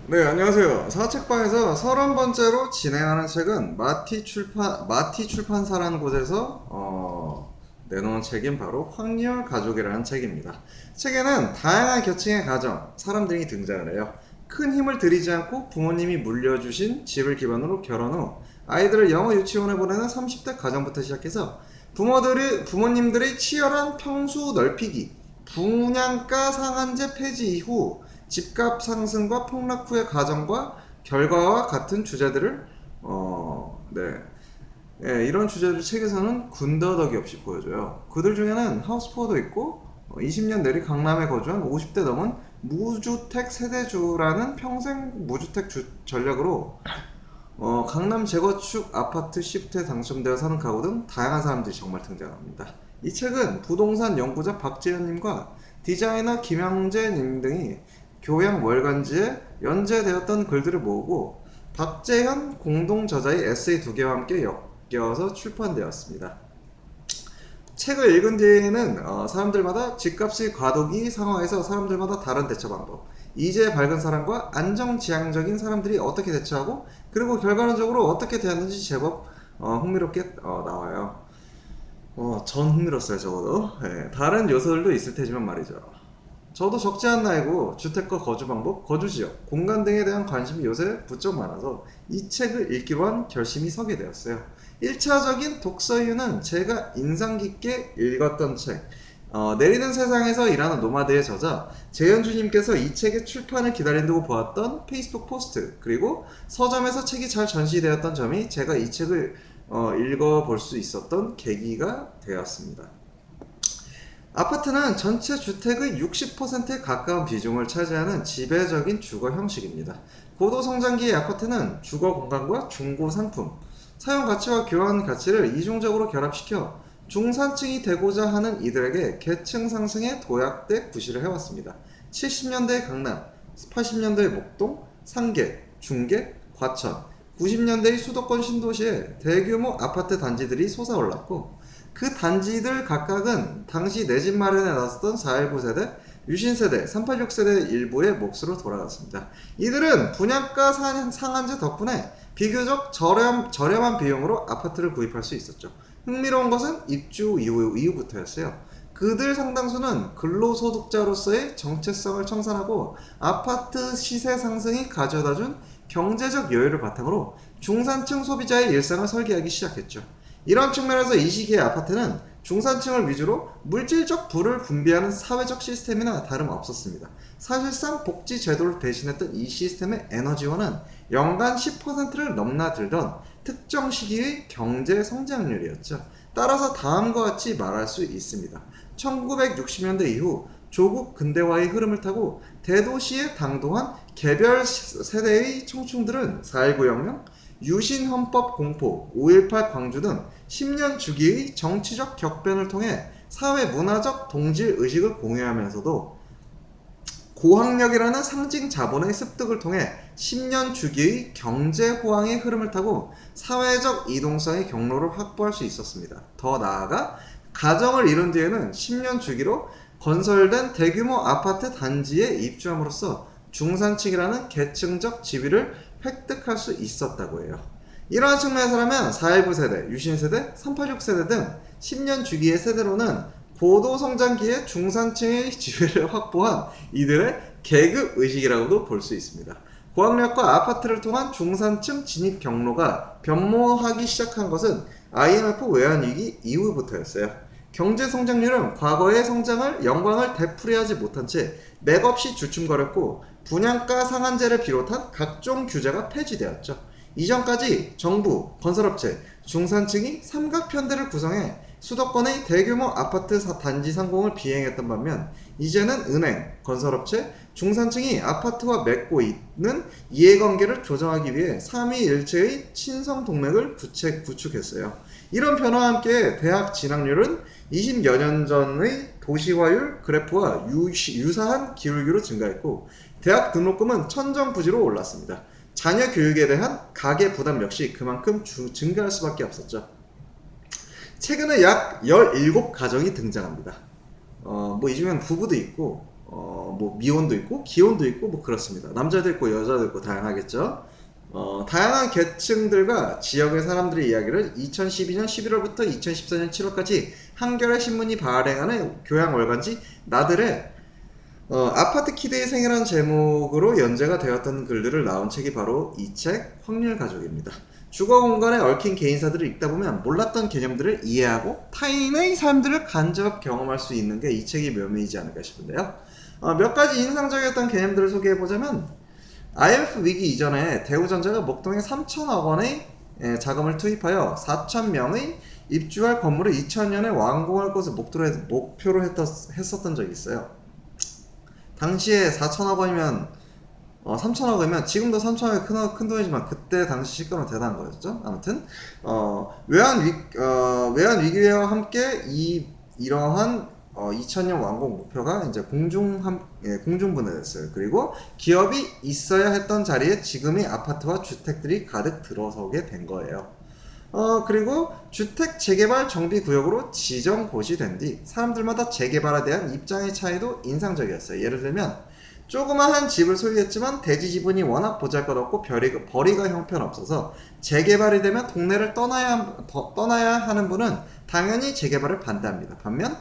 네, 안녕하세요. 사책방에서 30번째로 진행하는 책은 마티 출판사라는 곳에서 내놓은 책인 바로 황리얼 가족이라는 책입니다. 책에는 다양한 계층의 가정, 사람들이 등장을 해요. 큰 힘을 들이지 않고 부모님이 물려주신 집을 기반으로 결혼 후 아이들을 영어 유치원에 보내는 30대 가정부터 시작해서 부모님들의 치열한 평수 넓히기, 분양가 상한제 폐지 이후 집값 상승과 폭락 후의 가정과 결과와 같은 주제들을 네. 예, 이런 주제를 책에서는 군더더기 없이 보여줘요. 그들 중에는 하우스포어도 있고 20년 내리 강남에 거주한 50대 넘은 무주택 세대주라는 평생 무주택 전략으로 강남 재건축 아파트 시프트에 당첨되어 사는 가구 등 다양한 사람들이 정말 등장합니다. 이 책은 부동산 연구자 박재현님과 디자이너 김영재님 등이 교양 월간지에 연재되었던 글들을 모으고 박재현 공동 저자의 에세이 2개와 함께 엮여서 출판되었습니다. 책을 읽은 뒤에는 사람들마다 집값의 과도기 상황에서 사람들마다 다른 대처 방법, 이제 밝은 사람과 안정지향적인 사람들이 어떻게 대처하고 그리고 결과론적으로 어떻게 대하는지 제법 흥미롭게 나와요. 전 흥미롭어요. 적어도. 예, 다른 요소들도 있을 테지만 말이죠. 저도 적지 않은 나이고 주택과 거주 방법, 거주 지역, 공간 등에 대한 관심이 요새 부쩍 많아서 이 책을 읽기로 한 결심이 서게 되었어요. 1차적인 독서 이유는 제가 인상 깊게 읽었던 책, 내리는 세상에서 일하는 노마드의 저자 재현주님께서 이 책의 출판을 기다린다고 보았던 페이스북 포스트, 그리고 서점에서 책이 잘 전시되었던 점이 제가 이 책을 읽어볼 수 있었던 계기가 되었습니다. 아파트는 전체 주택의 60%에 가까운 비중을 차지하는 지배적인 주거 형식입니다. 고도성장기의 아파트는 주거 공간과 중고 상품, 사용 가치와 교환 가치를 이중적으로 결합시켜 중산층이 되고자 하는 이들에게 계층 상승에 도약돼 구실을 해왔습니다. 70년대의 강남, 80년대의 목동, 상계, 중계, 과천, 90년대의 수도권 신도시에 대규모 아파트 단지들이 솟아올랐고 그 단지들 각각은 당시 내 집 마련에 나섰던 419 세대, 유신 세대, 386 세대 일부의 몫으로 돌아갔습니다. 이들은 분양가 상한제 덕분에 비교적 저렴한 비용으로 아파트를 구입할 수 있었죠. 흥미로운 것은 입주 이후부터였어요. 그들 상당수는 근로소득자로서의 정체성을 청산하고 아파트 시세 상승이 가져다준 경제적 여유를 바탕으로 중산층 소비자의 일상을 설계하기 시작했죠. 이런 측면에서 이 시기의 아파트는 중산층을 위주로 물질적 부를 분배하는 사회적 시스템이나 다름없었습니다. 사실상 복지 제도를 대신했던 이 시스템의 에너지원은 연간 10%를 넘나들던 특정 시기의 경제 성장률이었죠. 따라서 다음과 같이 말할 수 있습니다. 1960년대 이후 조국 근대화의 흐름을 타고 대도시에 당도한 개별 세대의 청춘들은 4.19 혁명, 유신 헌법 공포, 5.18 광주 등 10년 주기의 정치적 격변을 통해 사회 문화적 동질 의식을 공유하면서도 고학력이라는 상징 자본의 습득을 통해 10년 주기의 경제 호황의 흐름을 타고 사회적 이동성의 경로를 확보할 수 있었습니다. 더 나아가 가정을 이룬 뒤에는 10년 주기로 건설된 대규모 아파트 단지에 입주함으로써 중산층이라는 계층적 지위를 획득할 수 있었다고 해요. 이러한 측면에서라면 419 세대, 유신 세대, 386 세대 등 10년 주기의 세대로는 고도성장기의 중산층의 지위를 확보한 이들의 계급 의식이라고도 볼 수 있습니다. 고학력과 아파트를 통한 중산층 진입 경로가 변모하기 시작한 것은 IMF 외환위기 이후부터였어요. 경제 성장률은 과거의 성장을 영광을 되풀이하지 못한 채 맥없이 주춤거렸고 분양가 상한제를 비롯한 각종 규제가 폐지되었죠. 이전까지 정부, 건설업체, 중산층이 삼각편대를 구성해 수도권의 대규모 아파트 단지 상공을 비행했던 반면 이제는 은행, 건설업체, 중산층이 아파트와 맺고 있는 이해관계를 조정하기 위해 삼위일체의 친성동맹을 구축했어요. 이런 변화와 함께 대학 진학률은 20여 년 전의 도시화율 그래프와 유사한 기울기로 증가했고 대학 등록금은 천정부지로 올랐습니다. 자녀 교육에 대한 가계 부담 역시 그만큼 증가할 수밖에 없었죠. 최근에 약 17가정이 등장합니다. 이 중엔 부부도 있고 뭐 미혼도 있고 기혼도 있고 뭐 그렇습니다. 남자도 있고 여자도 있고 다양하겠죠. 다양한 계층들과 지역의 사람들의 이야기를 2012년 11월부터 2014년 7월까지 한겨레 신문이 발행하는 교양 월간지 나들의 아파트 키드의 생애라는 제목으로 연재가 되었던 글들을 나온 책이 바로 이 책 확률가족입니다. 주거 공간에 얽힌 개인사들을 읽다 보면 몰랐던 개념들을 이해하고 타인의 삶들을 간접 경험할 수 있는 게 이 책의 묘미이지 않을까 싶은데요. 몇 가지 인상적이었던 개념들을 소개해보자면 IMF 위기 이전에 대우전자가 목동에 3천억 원의 자금을 투입하여 4,000명의 입주할 건물을 2000년에 완공할 것을 목표로 했었던 적이 있어요. 당시에 4천억 원이면 3천억이면 지금도 3천억이 큰 돈이지만 그때 당시 시가는 대단한 거였죠. 아무튼 외환 위기와 함께 이러한 2000년 완공 목표가 이제 공중분해됐어요. 그리고 기업이 있어야 했던 자리에 지금의 아파트와 주택들이 가득 들어서게 된 거예요. 그리고 주택 재개발 정비구역으로 지정 고시된 뒤 사람들마다 재개발에 대한 입장의 차이도 인상적이었어요. 예를 들면 조그마한 집을 소유했지만 대지 지분이 워낙 보잘것없고 벌이가 형편없어서 재개발이 되면 동네를 떠나야 하는 분은 당연히 재개발을 반대합니다. 반면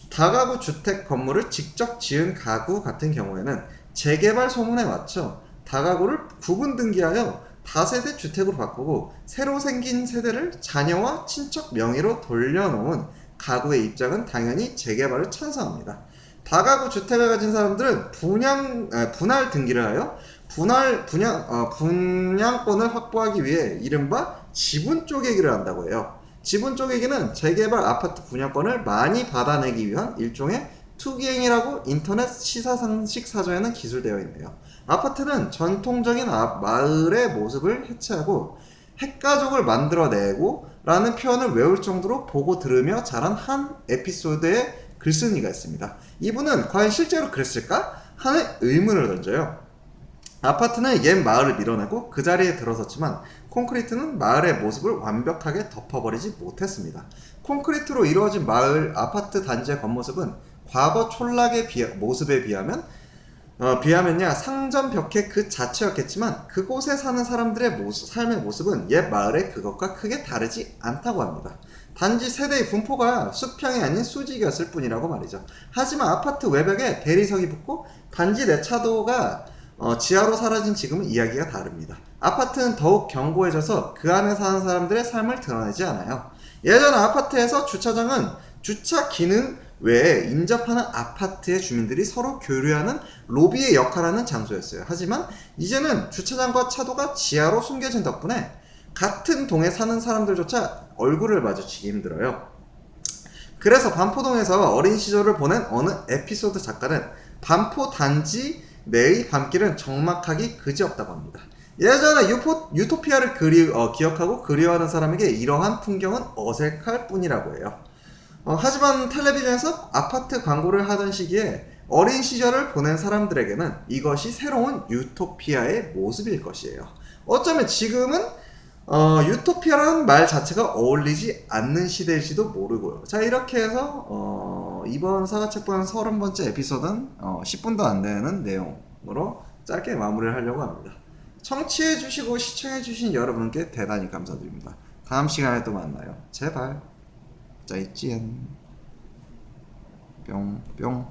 다가구 주택 건물을 직접 지은 가구 같은 경우에는 재개발 소문에 맞춰 다가구를 구분 등기하여 다세대 주택으로 바꾸고 새로 생긴 세대를 자녀와 친척 명의로 돌려놓은 가구의 입장은 당연히 재개발을 찬성합니다. 다가구 주택을 가진 사람들은 분할 등기를 하여 분양권을 확보하기 위해 이른바 지분 쪼개기를 한다고 해요. 지분 쪼개기는 재개발 아파트 분양권을 많이 받아내기 위한 일종의 투기행위라고 인터넷 시사상식 사전에는 기술되어 있네요. 아파트는 전통적인 마을의 모습을 해체하고 핵가족을 만들어내고 라는 표현을 외울 정도로 보고 들으며 자란 한 에피소드의 글쓴이가 있습니다. 이분은 과연 실제로 그랬을까? 하는 의문을 던져요. 아파트는 옛 마을을 밀어내고 그 자리에 들어섰지만 콘크리트는 마을의 모습을 완벽하게 덮어버리지 못했습니다. 콘크리트로 이루어진 마을 아파트 단지의 겉모습은 과거 촌락의 모습에 비하면야 상점벽해 그 자체였겠지만 그곳에 사는 사람들의 삶의 모습은 옛 마을의 그것과 크게 다르지 않다고 합니다. 단지 세대의 분포가 수평이 아닌 수직이었을 뿐이라고 말이죠. 하지만 아파트 외벽에 대리석이 붙고 단지 내차도가 지하로 사라진 지금은 이야기가 다릅니다. 아파트는 더욱 견고해져서 그 안에 사는 사람들의 삶을 드러내지 않아요. 예전 아파트에서 주차장은 주차 기능 외에 인접하는 아파트의 주민들이 서로 교류하는 로비의 역할을 하는 장소였어요. 하지만 이제는 주차장과 차도가 지하로 숨겨진 덕분에 같은 동에 사는 사람들조차 얼굴을 마주치기 힘들어요. 그래서 반포동에서 어린 시절을 보낸 어느 에피소드 작가는 반포 단지 내의 밤길은 적막하기 그지없다고 합니다. 예전에 유토피아를 기억하고 그리워하는 사람에게 이러한 풍경은 어색할 뿐이라고 해요. 하지만 텔레비전에서 아파트 광고를 하던 시기에 어린 시절을 보낸 사람들에게는 이것이 새로운 유토피아의 모습일 것이에요. 어쩌면 지금은 유토피아라는 말 자체가 어울리지 않는 시대일지도 모르고요. 자, 이렇게 해서 이번 사과책방 30번째 에피소드는 10분도 안 되는 내용으로 짧게 마무리를 하려고 합니다. 청취해주시고 시청해주신 여러분께 대단히 감사드립니다. 다음 시간에 또 만나요. 제발. 再见. 뿅뿅.